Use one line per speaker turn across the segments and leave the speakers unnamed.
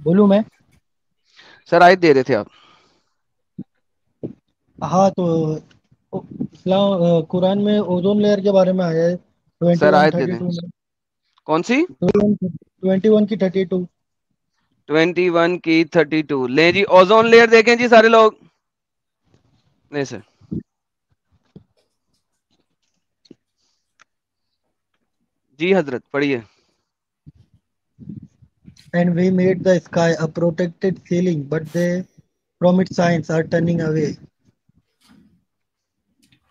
बोलूं मैं?
सर आयत दे रहे थे आप।
हाँ तो इस्लाम कुरान में ओजोन लेयर के बारे में आया है, ट्वेंटी
सर
वन
आयत दे
थर्टी
दें।
टू में।
कौन सी?
21 की 32।
21 की 32 ले जी। ओजोन लेयर देखें जी सारे लोग। नहीं सर। जी हजरत पढ़िए।
And we made the sky a protected ceiling, but they from its signs are turning away. ये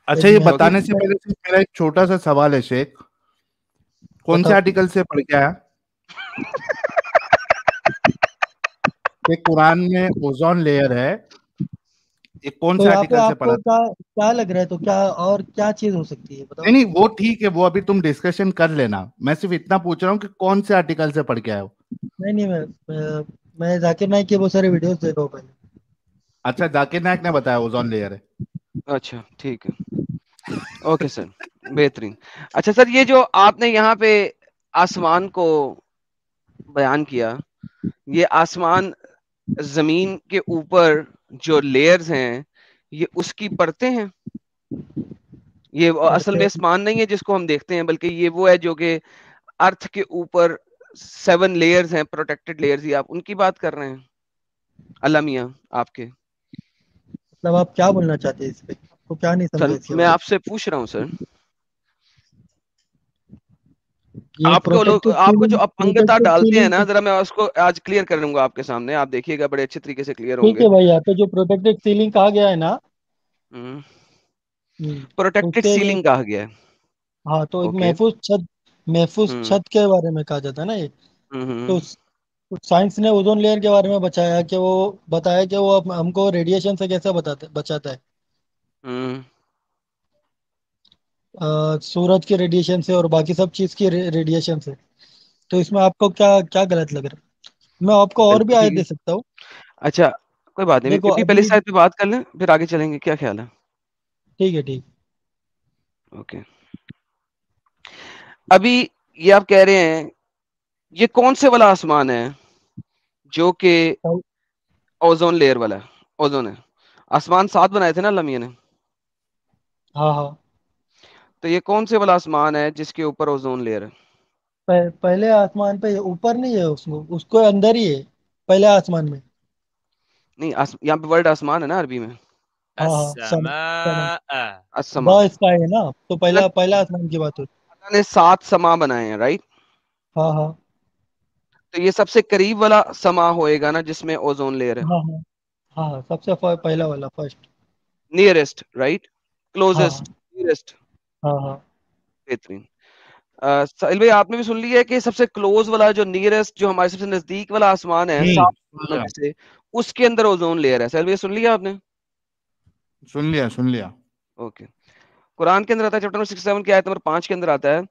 अच्छा, ये
महफूज
बताने से पहले सिर्फ मेरा एक छोटा सा सवाल है शेख, कौन से
बताओ।
आर्टिकल से पढ़ के आया कि कुरान में ओजोन लेयर है? ये कौन
तो
से
यहाँ पे
आर्टिकल से पढ़ा
आपको
था?
क्या क्या लग रहा है, तो क्या और क्या चीज हो सकती है
नहीं
बताओ।
नहीं, वो ठीक है, वो अभी तुम डिस्कशन कर लेना। मैं सिर्फ इतना पूछ रहा हूँ कि कौन से आर्टिकल से पढ़ के आए हो।
नहीं नहीं, मैं जाकिर नाइक के बहुत सारे वीडियोस देख रहा हूँ पहले।
अच्छा, जाकिर नायक ने बताया ओजोन लेयर है।
अच्छा ठीक है। Okay sir. बेहतरीन। अच्छा सर, ये जो आपने यहाँ पे आसमान को बयान किया, ये आसमान जमीन के ऊपर जो लेयर्स हैं, ये उसकी परतें हैं। ये असल में
पढ़ते
आसमान नहीं है जिसको हम देखते हैं, बल्कि ये वो है जो कि अर्थ के ऊपर 7 लेयर्स हैं, प्रोटेक्टेड लेयर्स। ही आप उनकी बात कर रहे हैं अल्लाह मियां आपके?
मतलब आप क्या बोलना चाहते हैं इस पे, आपको क्या नहीं समझा
सर
इसके
मैं
बारे
आपसे पूछ रहा हूँ सर,
में? ये
आपको लोग
प्रोटेक्टेड
आपको जो
फीलिंग,
अपंगता
प्रोटेक्टेड
डालते हैं
फीलिंग।
ना, जरा मैं उसको आज क्लियर कर दूंगा आपके सामने। आप देखिएगा, बड़े अच्छे तरीके से क्लियर
ठीक
होंगे।
है भाई, यहाँ पे जो प्रोटेक्टेड सीलिंग कहा गया है ना। तो
प्रोटेक्टेड
उसके
सीलिंग कहा गया है।
हाँ, तो एक
ओके।
महफूज छत के बारे में कहा जाता है ना ये। तो
हम्म।
साइंस ने ओजोन लेयर के बारे में बताया कि वो हमको रेडिएशन से कैसे बचाता है।
हम्म।
सूरज के रेडिएशन से और बाकी सब चीज की रेडिएशन से। तो इसमें आपको क्या क्या गलत लग रहा है? मैं आपको और भी
बिल्कुल
आयत
ठीक
दे
है।
सकता हूँ।
अच्छा, कोई बात नहीं,
देखो
50 पहले
अभी।
साइड पे बात कर लें, फिर आगे चलेंगे। क्या ख्याल है?
ठीक है, ठीक।
ओके। अभी ये आप कह रहे हैं, ये कौन से वाला आसमान है जो कि ओजोन लेयर वाला है? ओजोन है। आसमान 7 बनाए थे ना अल्लाह मियां ने।
हाँ हाँ।
तो ये कौन से वाला आसमान है जिसके ऊपर ओजोन लेयर है?
पहले आसमान पे ऊपर नहीं है, उसको उसको अंदर ही है, पहले आसमान में।
नहीं, यहाँ पे वर्ड आसमान है ना अरबी में।
हाँ हाँ, समा।
अस्समा।
असमा।
द स्काई है ना, तो पहला पहला आसमान की बात हो।
अल्लाह ने 7 समा बनाए हैं, राइट?
हाँ हाँ
तो ये सबसे करीब वाला समा होएगा ना जिसमें ओजोन लेयर है।
हाँ हाँ। हाँ हाँ, सबसे पहला वाला फर्स्ट।
Nearest, right?
हाँ हाँ
क्लोजेस्ट, नियरेस्ट।
हाँ हाँ।
बेहतरीन। साहिल भाई, आपने भी सुन लिया है कि सबसे क्लोज वाला, जो नियरेस्ट, जो हमारे सबसे नजदीक वाला आसमान है 7
सुन
आसमानों
लिया,
में से, उसके अंदर ओजोन लेयर है। साहिल भाई, सुन लिया आपने?
सुन लिया, सुन लिया।
ओके। कुरान के अंदर आता है, चैप्टर नंबर 67 की आयत नंबर 5 के अंदर आता है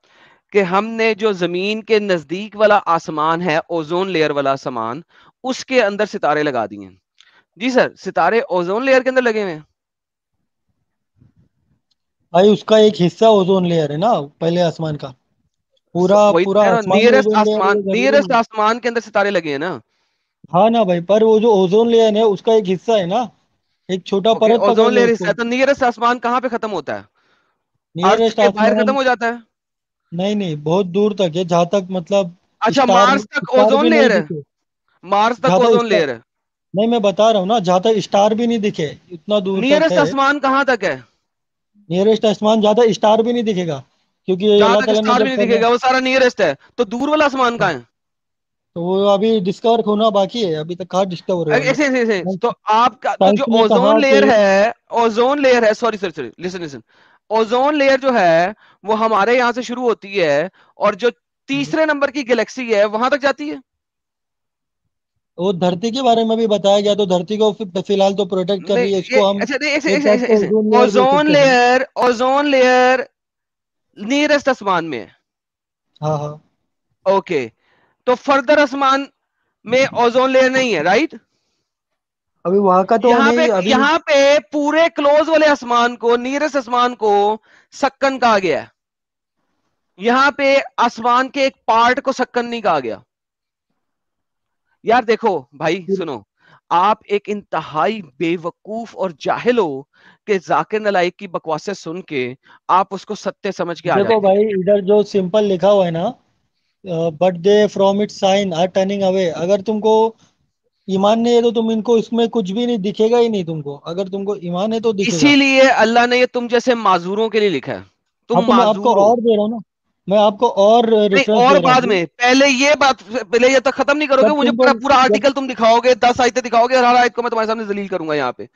कि हमने जो जमीन के नजदीक वाला आसमान है, ओजोन लेयर वाला आसमान, उसके अंदर सितारे लगा दिए हैं। जी सर, सितारे ओजोन लेयर के अंदर लगे हुए हैं।
भाई उसका एक हिस्सा ओजोन लेयर है ना, पहले आसमान का। पूरा
वही तो
पूरा
कह रहा हूँ,
आसमान में ओजोन लेयर है, जरूरी
नियरेस्ट
नहीं।
आसमान के अंदर सितारे लगे हैं ना।
हाँ ना भाई, पर वो जो ओजोन लेयर है उसका एक हिस्सा है ना, एक छोटा
ओके,
परत पकड़
ओजोन
लो
लेयर हिस्सा
उसको।
है, तो नियरेस्ट आसमान कहाँ पे खत्म होता है? अर्थ
नियरेस्ट
के बाहर खत्म
आसमान।
हो जाता है।
नहीं नहीं, बहुत दूर तक है, जहाँ तक मतलब
अच्छा,
स्टार
मार्स तक
स्टार
ओजोन
भी नहीं
लेयर है।
दिखे।
मार्स तक
जहाँ तक
ओजोन
स्टार,
लेयर है।
नहीं मैं बता रहा हूँ ना, जहाँ तक स्टार भी नहीं दिखे, इतना दूर तक
नियरेस्ट
है।
आसमान कहाँ तक है?
नियरेस्ट आसमान जहाँ तक स्टार भी नहीं दिखेगा, क्योंकि
जहां
अल्लाह
तक
ताला ने
स्टार भी
जब
नहीं
फरमा।
दिखेगा वो सारा नियरेस्ट है, तो दूर वाला आसमान कहाँ है?
तो वो अभी डिस्कवर होना बाकी है, अभी तक कहाँ डिस्कवर हुआ है।
ऐसे तो आपका तो जो
साइंस ने
ओजोन
कहा
लेयर
कि
है, ओजोन लेयर है, sorry sorry sorry, listen listen. Ozone layer जो है वो हमारे यहाँ से शुरू होती है, और जो तीसरे नंबर की गैलेक्सी है वहां तक जाती है।
वो धरती के बारे में भी बताया गया, तो धरती को फिलहाल तो प्रोटेक्ट कर
नहीं,
रही है,
ये
इसको हम
अच्छा नहीं,
एक टाइप का ओजोन लेयर बोल
ओजोन
सकते हैं।
लेयर, ओजोन लेयर नियरेस्ट आसमान में है।
हाँ हाँ।
ओके। तो फर्दर आसमान में ओजोन लेयर नहीं है, राइट?
अभी वहां का तो नहीं अभी।
यहाँ पे पूरे क्लोज वाले आसमान को, नियरेस्ट आसमान को सक्कन कहा गया है। यहाँ पे आसमान के एक पार्ट को सक्कन नहीं कहा गया। यार देखो भाई सुनो, आप एक इंतहाई बेवकूफ और जाहिल हो कि जाकिर नाइक की बकवासें सुन के आप उसको सत्य समझ के आ
देखो
जाते हो।
भाई, इधर जो सिंपल लिखा हुआ है ना, but they from it sign are turning away, अगर तुमको ईमान नहीं है तो तुम इनको, इसमें कुछ भी नहीं दिखेगा ही नहीं तुमको, अगर तुमको ईमान है तो दिखेगा।
इसीलिए अल्लाह ने ये तुम जैसे माजूरों के लिए लिखा है।
हाँ
तुम
तो मैं आपको
माजूर हो।
और दे रहा हूँ ना, मैं आपको और
नहीं,
रेफरेंस
और
दे रहा
बाद
हूँ।
में, पहले ये बात, पहले ये तक खत्म नहीं करोगे,
जब
मुझे
तुमको
पूरा पूरा
जब
आर्टिकल तुम दिखाओगे, 10 आयतें दिखाओगे और हर आयत को मैं तुम्हारे सामने जलील करूंगा यहाँ पे।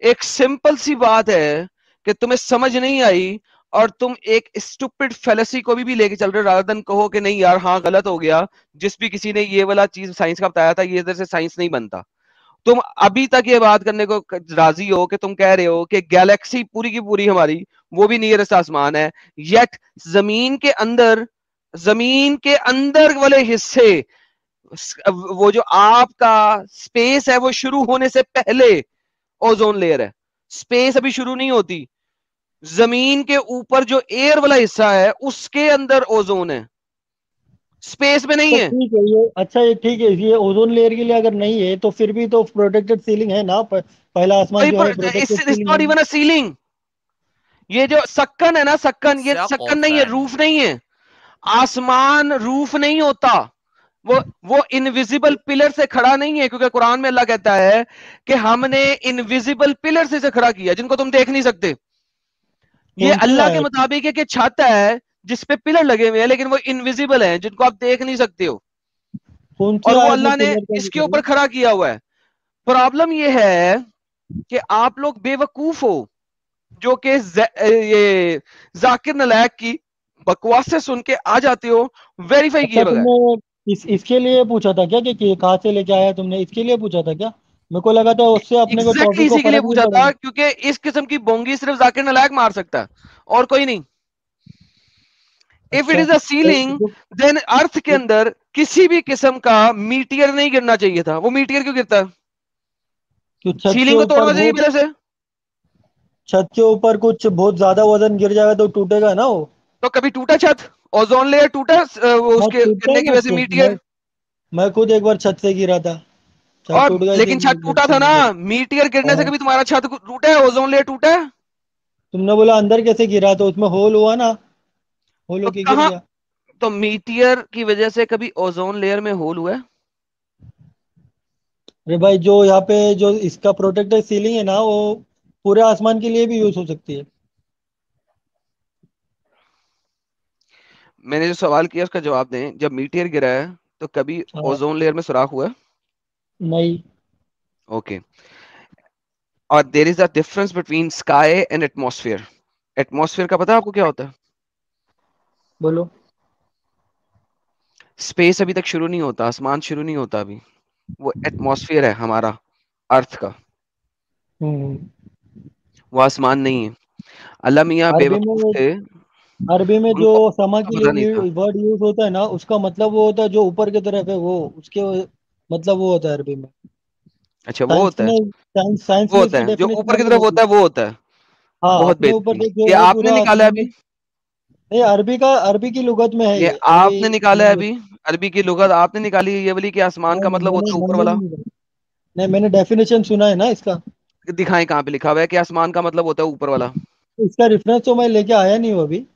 एक सिंपल सी बात है कि तुम्हें समझ नहीं आई और तुम एक स्टूपिड फेलेसी को भी लेके चल रहे हो, रादर देन कहो कि नहीं यार हाँ गलत हो गया, जिस भी किसी ने ये वाला चीज साइंस का बताया था, ये इधर से साइंस नहीं बनता। तुम अभी तक ये बात करने को राजी हो कि तुम कह रहे हो कि गैलेक्सी पूरी की पूरी हमारी वो भी नियरेस्ट आसमान है, येट जमीन के अंदर, जमीन के अंदर वाले हिस्से, वो जो आपका स्पेस है वो शुरू होने से पहले ओजोन लेयर है। स्पेस अभी शुरू नहीं होती, जमीन के ऊपर जो एयर वाला हिस्सा है उसके अंदर ओजोन है, स्पेस में नहीं
तो
है।
ठीक है ये, अच्छा ये ठीक है, ये ओजोन लेयर के लिए अगर नहीं है तो फिर भी तो प्रोटेक्टेड सीलिंग है ना, पहला आसमान जो है प्रोटेक्टेड
इट्स
सीलिंग
नॉट
है ना।
इवन अ सीलिंग। ये जो सक्कन है ना, सक्कन, ये
क्या
सक्कन नहीं है,
कॉफैन
रूफ नहीं है। आसमान रूफ नहीं होता, वो इनविजिबल पिलर से खड़ा नहीं है, क्योंकि कुरान में अल्लाह कहता है कि हमने इनविजिबल पिलर से इसे खड़ा किया जिनको तुम देख नहीं सकते। ये
कौन सी
अल्लाह के
आयत?
मुताबिक है कि छत है जिसपे पिलर लगे हुए हैं, लेकिन वो इनविजिबल है जिनको आप देख नहीं सकते हो,
कौन सी
और वो
आयत में
अल्लाह ने
पिलर का
इसके
जिक्र है?
ऊपर खड़ा किया हुआ है। प्रॉब्लम ये है कि आप लोग बेवकूफ हो, जो कि ये जाकिर नालायक की बकवास से सुन के आ जाते हो वेरीफाई
अच्छा
किए बगैर।
तुमने इसके लिए पूछा था क्या कि कहाँ से लेके आया तुमने, इसके लिए पूछा था क्या? मेरे को लगा था उससे अपने को
एग्जैक्टली
टॉपिक को
इसी के लिए
फर्क नहीं
पूछा था,
पड़ेगा।
क्योंकि इस किस्म की बोंगी सिर्फ जाकिर नालायक मार सकता है और कोई नहीं। इफ इट
अच्छा
इज अ सीलिंग, देन अर्थ के अंदर किसी भी किस्म का मीटियर नहीं गिरना चाहिए था। वो मीटियर क्यों गिरता है?
तो छत के
सीलिंग को
ऊपर
तोड़ना चाहिए
बहुत,
पहले से।
छत के ऊपर कुछ बहुत ज्यादा वजन गिर जाएगा तो टूटेगा ना वो।
तो कभी टूटा छत? ओजोन लेयर टूटा वो
हाँ
उसके
टूटता है
गिरने की
ना
वजह से
तो
मीटियर?
मैं खुद एक बार छत से गिरा था, छत
और
टूट गई थी
लेकिन छत टूटा था ना,
मेरी।
मीटियर गिरने से
हाँ,
कभी तुम्हारा छत टूटा है, ओजोन लेयर टूटा है?
तुमने बोला अंदर कैसे गिरा, तो उसमें होल हुआ ना, होल
तो
होके गिर
कहाँ,
गया।
तो मीटियर की वजह से कभी ओजोन लेयर में होल हुआ है?
अरे भाई, जो यहाँ पे जो इसका प्रोटेक्टेड सीलिंग है ना, वो पूरे आसमान के लिए भी यूज हो सकती है।
मैंने जो सवाल किया उसका जवाब दें। जब मीटियर गिरा है तो कभी
हाँ।
ओजोन लेयर में सुराख हुआ है?
नहीं।
ओके। और there is a difference between sky and atmosphere. Atmosphere का पता है आपको क्या होता है?
बोलो।
स्पेस अभी तक शुरू नहीं होता, आसमान शुरू नहीं होता अभी, वो एटमॉस्फेयर है हमारा, अर्थ का।
हम्म।
वो आसमान नहीं है। अल्लाह मियाँ
अरबी
बेवकूफ
में,
थे,
अरबी में जो
उनको
समा के
पता नहीं
लिए
था।
वर्ड यूज होता है ना, उसका मतलब वो होता है जो ऊपर की तरफ है, वो उसके मतलब वो होता है अरबी में।
अच्छा वो
साइंस
होता है।
ने, साइंस
वो
में
होता
इसकी
है जो
डेफिनेशन
ऊपर की
अलग
तरफ
होगी।
होता है, वो होता है।
हाँ,
बहुत
अपने ऊपर
बेहतरीन।
देखिए
ये
वो
आपने
पूरा
निकाला है
आसमान में।
अभी?
नहीं, अरबी की लुगत में है
ये
ये अभी।
आपने निकाला है अभी? अरबी की लुगत आपने निकाली है ये वाली, कि आसमान का
नहीं,
मतलब होता है ऊपर
मैंने
वाला?
नहीं निकाला। नहीं, मैंने डेफिनेशन सुना है ना इसका।
दिखाएं कहाँ पे लिखा हुआ है कि आसमान का मतलब होता है ऊपर वाला?
इसका रेफरेंस तो मैं लेके आया नहीं हूँ अभी।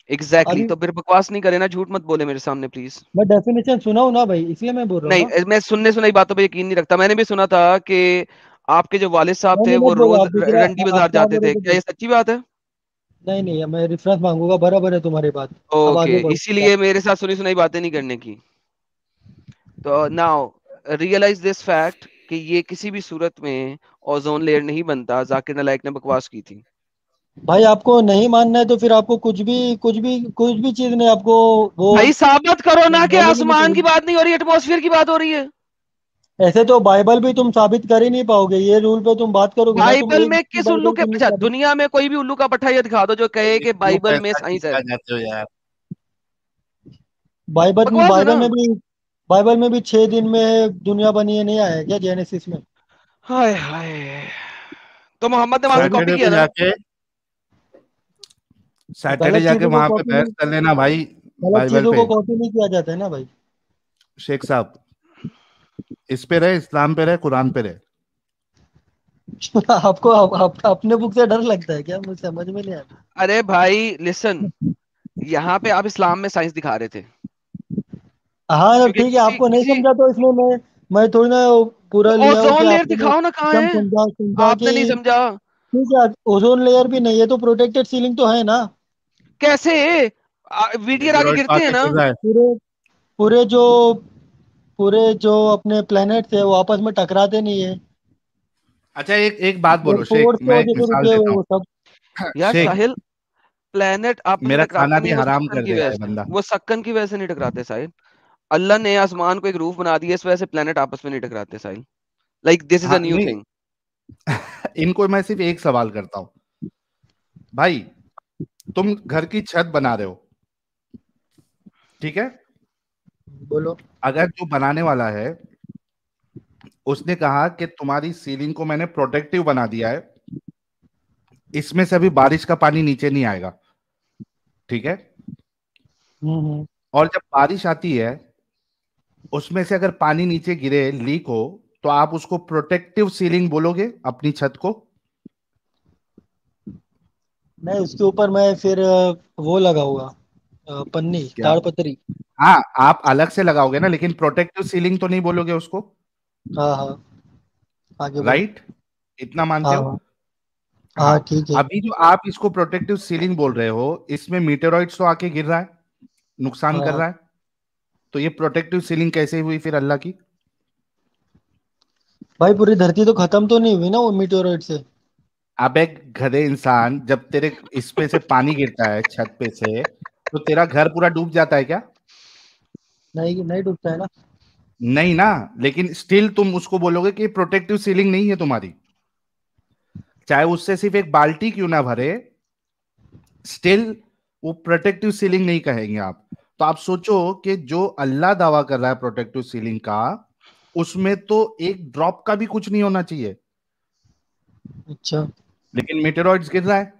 एग्जैक्टली
अभी
तो फिर बकवास नहीं करे ना, झूठ मत बोले मेरे सामने प्लीज।
मैं डेफिनेशन सुना हूँ ना भाई, इसलिए मैं बोल रहा हूँ ना।
नहीं, मैं सुनने सुनाई बातों पे यकीन नहीं रखता। मैंने भी सुना था कि आपके जो वालिद साहब थे
मैंने
वो
मत बोलो,
रोज
आप दूसरा,
रंडी
आप
बाजार
क्या
जाते थे,
बोलोगे
क्या ये
बोलो।
सच्ची बात है?
नहीं नहीं, मैं रेफरेंस मांगूंगा, बराबर है तुम्हारी बात। अब
ओके,
आगे बढ़ो।
इसीलिए मेरे साथ सुनी सुनाई बातें नहीं करने की। तो नाउ रियलाइज दिस फैक्ट कि ये किसी भी सूरत में ओजोन लेयर नहीं बनता। जाकिर नालायक ने बकवास की थी।
भाई आपको नहीं मानना है तो फिर आपको कुछ भी चीज नहीं आपको वो
भाई साबित करो ना कि
बोलने की नहीं
आसमान की
पड़ेगी।
बात नहीं हो रही, एटमॉस्फेयर की बात हो रही है।
ऐसे तो बाइबल भी तुम साबित कर ही नहीं पाओगे, ये रूल पे तुम बात करोगे ना, तुम
बाइबल
एक
में
की
किस उल्लू
बाइबल
के,
को नहीं
अच्छा
साबित।
दुनिया में कोई भी उल्लू का पट्टा ये दिखा दो जो कहे कि
क्यों
बाइबल में
पैसा
साइंस है।
खींचा जाते हो यार?
बाइबल
बकवास है ना।
बाइबल में भी, बाइबल में भी 6 दिन में दुनिया बनी है, नहीं आया है क्या जेनेसिस में?
हाय हाय, तो मोहम्मद ने वहां से
कॉपी,
कॉपी
सैटरडे
किया
को
ना?
जाके, सैटरडे
गलत
जाके
चीजों को
वहां पे
कॉपी
बहस
नहीं,
कर लेना भाई,
गलत
बाइबल
चीजों
पे।
को कॉपी नहीं किया जाता है ना भाई।
शेख साहब, इस पे रहे, इस्लाम पे रहे, कुरान पे रहे।
आपको अपने बुक से डर लगता है क्या? मुझे समझ में नहीं आता।
अरे भाई लिसन, यहाँ पे आप इस्लाम में साइंस दिखा रहे थे,
हाँ तो
क्योंकि
ठीक है,
किसी
आपको नहीं
किसी
समझा तो इसमें मैं थोड़ी ना
तो
पूरा लिया हूँ कि
ओजोन लेयर
आपको मैं
दिखाओ ना, कहाँ
एकदम
है?
समझा समझा
आपने नहीं
कि
समझा।
ठीक है। ओजोन लेयर भी नहीं है तो प्रोटेक्टेड सीलिंग तो है ना।
कैसे? वीटीआर आगे
मेटेरॉइड तो
गिरते हैं
आके
ना।
गिर रहा है।
पूरे पूरे जो पूरे जो अपने प्लेनेट थे वो आपस में टकराते नहीं है।
अच्छा, एक एक बात बोलो शेख,
फोर्स की
मैं एक
वजह से
मिसाल
रुके हुए
देता
वो सब।
हूँ।
यार
शेख,
साहिल, प्लेनेट आपस में
मेरा खाना
टकराते नहीं
भी
है, वो
हराम
सक्कन
कर
की
देगा
वजह
ये
से,
बंदा।
वो सक्कन की वजह से नहीं टकराते साहिल। अल्लाह ने आसमान को एक रूफ बना दिया, इस वजह से प्लेनेट आपस में नहीं टकराते साहिल। लाइक दिस इज अ
हाँ
न्यू
नहीं,
थिंग।
इनको मैं सिर्फ एक सवाल करता हूँ। भाई, तुम घर की छत बना रहे हो, ठीक है?
बोलो।
अगर जो बनाने वाला है उसने कहा कि तुम्हारी सीलिंग को मैंने प्रोटेक्टिव बना दिया है, इसमें से अभी बारिश का पानी नीचे नहीं आएगा, ठीक है?
हम्म।
और जब बारिश आती है उसमें से अगर पानी नीचे गिरे, लीक हो, तो आप उसको प्रोटेक्टिव सीलिंग बोलोगे अपनी छत को?
नहीं, उसके ऊपर मैं फिर वो लगाऊंगा, पन्नी,
क्या?
ताड़पत्री।
हाँ, आप अलग से लगाओगे ना, लेकिन प्रोटेक्टिव सीलिंग तो नहीं बोलोगे उसको,
हाँ हाँ, आगे बोलो।
राइट? इतना मानते
हाँ
हो?
हाँ हाँ,
हाँ।
ठीक है।
अभी जो आप इसको प्रोटेक्टिव सीलिंग बोल रहे हो, इसमें मीटेरॉइड्स तो आके गिर रहा है, नुकसान
हाँ
कर
हाँ।
रहा है, तो ये प्रोटेक्टिव सीलिंग कैसे हुई फिर अल्लाह की?
भाई पूरी धरती तो खत्म तो नहीं हुई ना वो मीटेओराइड से?
अब एक गधे इंसान, जब तेरे इस पे से पानी गिरता है छत पे से, तो तेरा घर पूरा डूब जाता है क्या?
नहीं नहीं डूबता है ना।
नहीं ना। लेकिन स्टिल तुम उसको बोलोगे कि प्रोटेक्टिव सीलिंग नहीं है तुम्हारी, चाहे उससे सिर्फ एक बाल्टी क्यों ना भरे, स्टिल वो प्रोटेक्टिव सीलिंग नहीं कहेंगे आप। तो आप सोचो कि जो अल्लाह दावा कर रहा है प्रोटेक्टिव सीलिंग का, उसमें तो एक ड्रॉप का भी कुछ नहीं होना चाहिए,
अच्छा।
लेकिन मेटेरॉइड्स गिर रहा है।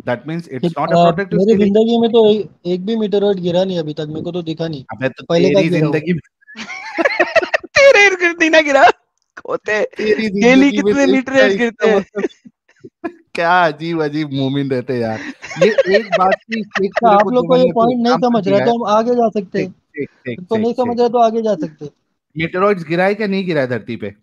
That means it's not a protective
मेरी
सीलिंग।
जिंदगी में तो एक भी मीटेओराइड गिरा नहीं अभी तक, मेरे को तो दिखा नहीं।
अबे तो
पहले का
तेरी
गिरा वो।
जिंदगी में,
तेरे इर्द गिर्द नहीं ना गिरा होते।
तेरी
डेली
जिंदगी में
कितने मीटर
देखता है,
एज गिरते
इसका
हैं?
मतलब क्या अजीब अजीब मोमिन रहते हैं यार। ये एक बात की एक
तो
तेरे
आप
को
लोग
जो
को ये
मैंने अभी
पॉइंट नहीं
एग्जांपल
समझ रहा
दिया है।
तो हम आगे जा सकते हैं।
ठीक ठीक ठीक
तुमको नहीं
ठीक
समझ
ठीक।
रहा तो आगे जा सकते हैं।
मेटेरॉइड्स गिरा है क्या नहीं गिरा है धरती पे?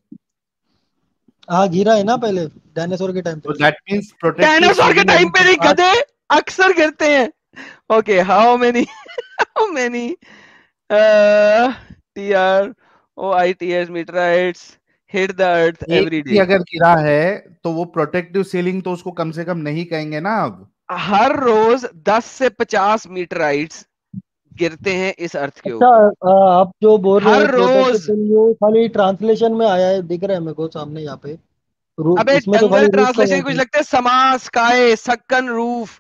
हाँ गिरा है ना पहले, डायनासोर के टाइम पे।
तो दैट मींस प्रोटेक्टिव
डायनासोर के
सीलिंग
टाइम
अभी
पे
के
नहीं
पास।
गधे, अक्सर गिरते हैं। Okay, how many how many TROITS meteorites hit the earth
एक
every
भी
day?
अगर गिरा है तो वो प्रोटेक्टिव सीलिंग तो उसको कम से कम नहीं कहेंगे ना अब।
हर रोज 10 से 50 मीटराइट्स गिरते हैं इस अर्थ के
अच्छा,
ऊपर,
आप जो बोल रहे
हर
हैं प्रोटेक्टेड
रोज।
सीलिंग, वो खाली ट्रांसलेशन में आया है, दिख रहा है मेरे को सामने यहाँ पे। रूफ,
अबे
इसमें तो
जंगल
खाली रूफ का
ट्रांसलेशन
वर्ड
कुछ
है।
लगते हैं, समास काय सक्कन रूफ,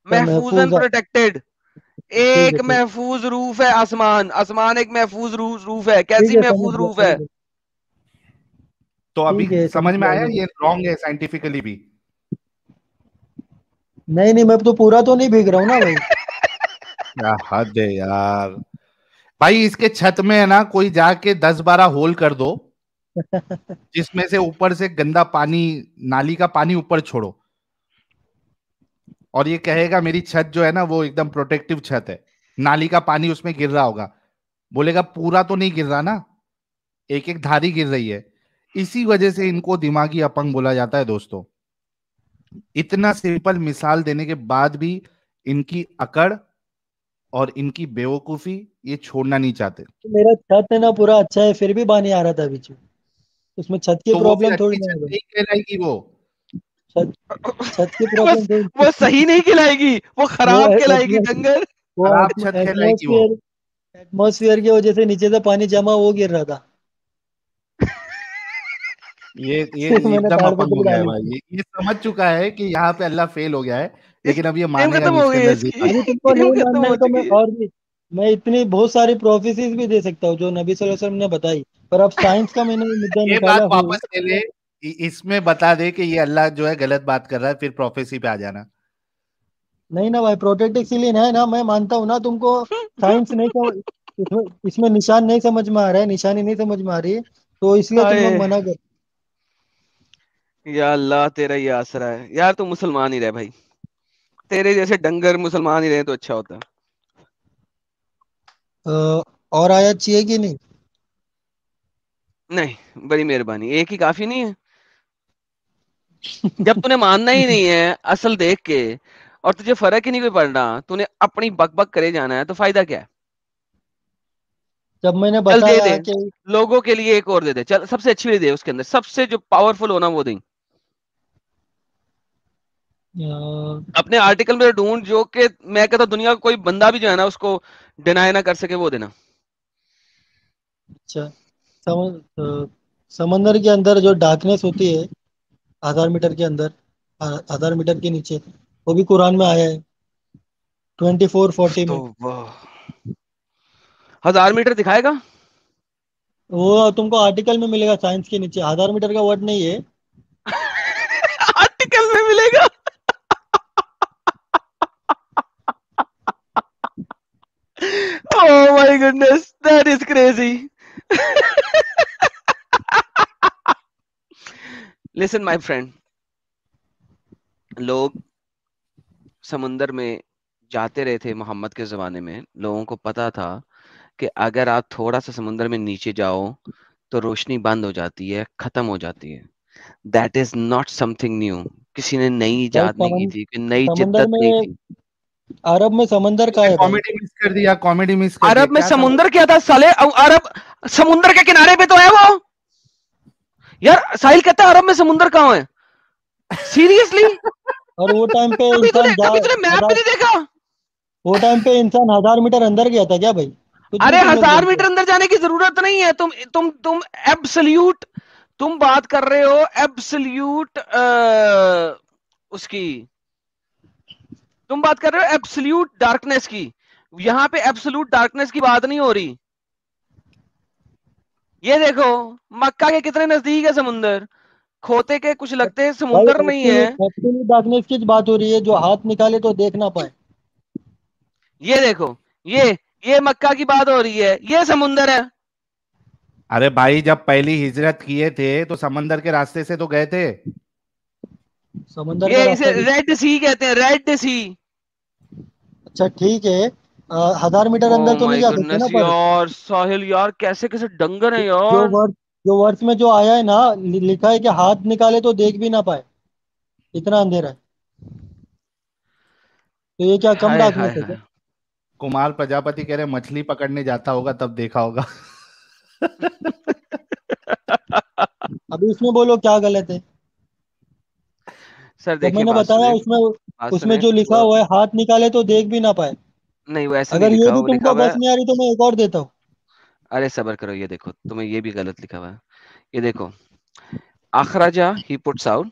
क्या
महफूजन
महफूज?
प्रोटेक्टेड।
ठीक है
एक
ठीक।
महफूज रूफ है आसमान, आसमान एक महफूज रूफ है।
ठीक
कैसी
है, समझ
महफूज
गया
रूफ है?
समझ गया।
तो अभी
ठीक है, समझ
समझ में
गया
आया
ये।
ये रॉन्ग है साइंटिफिकली भी?
नहीं नहीं, मैं तो पूरा तो नहीं भीग रहा हूँ ना भाई।
क्या हद है यार। भाई इसके छत में है ना, कोई जाके 10-12 होल कर दो, जिसमें से ऊपर से गंदा पानी, नाली का पानी ऊपर छोड़ो, और ये कहेगा मेरी छत जो है ना वो एकदम प्रोटेक्टिव छत है, नाली का पानी उसमें गिर रहा होगा, बोलेगा पूरा तो नहीं गिर रहा ना, एक एक धारी गिर रही है। इसी वजह से इनको दिमागी अपंग बोला जाता है दोस्तों। इतना सिंपल मिसाल देने के बाद भी इनकी अकड़ और इनकी बेवकूफी ये छोड़ना नहीं चाहते।
तो मेरा छत है ना पूरा अच्छा है, फिर भी पानी आ रहा था बीच में। उसमें छत की
तो वो फिर
प्रॉब्लम थोड़ी
अच्छी
ना
छत
है भाई।
नहीं कहलाएगी वो।
छत छत की
बस
प्रॉब्लम थोड़ी।
वो सही नहीं खिलाएगी, वो
वो
खराब खिलाएगी डंगर।
वो
खराब छत कहलाएगी वो।
एटमोसफियर की वजह से नीचे से पानी जमा वो गिर रहा था।
ये
सिर्फ मैंने
एकदम अपंग हो
ताड़पत्री
गया है
डाली
भाई,
थी।
ये समझ चुका है कि यहाँ पे अल्लाह फेल हो गया है,
इस
लेकिन अब ये
गेम
मानेगा
खत्म
नहीं,
हो
इसके
गई है
अंदर
इसकी।
जिद
अभी तुमको
गेम
नहीं
खत्म
मानना है
हो
तो मैं
चुकी है।
और भी, मैं इतनी बहुत सारी प्रोफेसीज भी दे सकता हूँ जो नबी सल्लल्लाहु अलैहि वसल्लम ने बताई। पर अब साइंस का मैंने ये मुद्दा
ये बात
निकाला हूँ।
वापस ले ले, इसमें बता दे कि ये अल्लाह जो है गलत बात कर रहा है, फिर प्रोफेसी पे आ जाना।
नहीं ना भाई, प्रोटेक्टिव सीलिंग है ना, मैं मानता हूँ ना तुमको। साइंस नहीं समझ, इसमें इसमें निशान नहीं समझ में आ रहा है, निशानी नहीं समझ में आ रही है, तो इसलिए तुम लोग
हाय
मना कर।
या अल्लाह, तेरा ये आसरा है यार। तू मुसलमान ही रहे भाई, तेरे जैसे डंगर मुसलमान ही रहे तो अच्छा होता।
और आयत चाहिए कि नहीं?
नहीं, बड़ी मेहरबानी, एक ही काफी नहीं है? जब तूने मानना ही नहीं है असल देख के, और तुझे फर्क ही नहीं कोई पड़ना, तूने अपनी बक बक करे जाना है, तो फायदा क्या है?
जब मैंने
चल दे
बताया
दे,
कि
लोगों के लिए एक और दे दे, चल सबसे अच्छी वाली दे, उसके अंदर सबसे जो पावरफुल होना वो दे। अपने आर्टिकल में ढूंढ जो कि मैं कहता हूं दुनिया का कोई बंदा भी जो है ना उसको डिनाई ना कर सके, वो देना।
अच्छा, समंदर के अंदर जो डार्कनेस होती है 1000 मीटर के अंदर, 1000 मीटर के नीचे, वो भी कुरान में आया है 24:40
तो
में।
वाह, 1000 मीटर दिखाएगा?
वो तुमको आर्टिकल में मिलेगा, साइंस के नीचे 1000 मीटर का वर्ड नहीं है।
आर्टिकल में मिलेगा? Oh my goodness, that is crazy. Listen, my friend, लोग समुंदर में जाते रहे थे मोहम्मद के जमाने में। लोगों को पता था कि अगर आप थोड़ा सा समुंदर में नीचे जाओ तो रोशनी बंद हो जाती है, खत्म हो जाती है। That is not something new. किसी ने नई
भाई
इजाद नहीं की थी, कोई नई
समंदर
जिद्दत नहीं
में,
थी।
अरब में समंदर का
तुमने
है भाई।
कॉमेडी मिस कर दिया, कॉमेडी मिस कर दिया,
अरब में
क्या था वो?
समुंदर क्या था साले? अरब समुंदर के किनारे पे तो है वो यार। साहिल कहता है अरब में समुंदर कहाँ है? सीरियसली?
और वो टाइम पे इंसान जा
कभी तूने मैप भी
हजार
नहीं देखा?
वो टाइम पे इंसान 1000 मीटर अंदर गया था क्या भाई? कुछ भी
अरे
तुम लोग
1000 मीटर
बोलते हो।
अंदर जाने की जरूरत नहीं है। तुम एब्सोल्यूट, तुम बात कर रहे हो एब्सोल्यूट उसकी, तुम बात कर रहे हो एब्सोल्यूट डार्कनेस की। यहां पे एब्सोल्यूट डार्कनेस की बात नहीं हो रही। ये देखो, मक्का के कितने नजदीक है समुंदर, खोते के कुछ लगते हैं
भाई
समुंदर नहीं है।
एब्सोल्यूट एब्सोल्यूट डार्कनेस की बात हो रही है, जो हाथ निकाले तो देख ना पाए।
ये देखो, ये ये मक्का की बात हो रही है, ये समुंदर है।
अरे भाई, जब पहली हिजरत किए थे तो समंदर के रास्ते से तो गए थे।
समंदर
ये
का
इसे
रास्ता भी।
रेड सी कहते हैं, रेड सी।
अच्छा ठीक है, 1000 मीटर
ओ
अंदर तो नहीं
माय
जा सकते ना,
गुडनेस
पर
यार, साहिल यार, कैसे कैसे डंगर है
जो
यार।
वर्ड जो वर्ड्स में जो आया है ना, लिखा है कि हाथ निकाले तो देख भी ना पाए, इतना अंधेरा है। तो ये क्या कम
हाय
डार्कनेस
हाय
है क्या?
हाय।
कुमार प्रजापति कह रहे मछली पकड़ने जाता होगा तब देखा होगा।
अभी उसमें बोलो क्या गलत है?
सर
जब
देखिए,
मैंने
बात
बताया
सुने,
उसमें
बात
उसमें
सुने
जो लिखा
वो,
हुआ है हाथ निकाले तो देख भी ना पाए।
नहीं वो ऐसे नहीं
अगर ये
लिखा,
भी
वो लिखा
तुमको
हुआ
बस
है।
नहीं आ रही तो मैं एक और देता हूँ।
अरे सबर करो, ये देखो तुम्हें ये भी गलत लिखा हुआ है। ये देखो, अखराजा ही पुट्स आउट,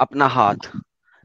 अपना हाथ,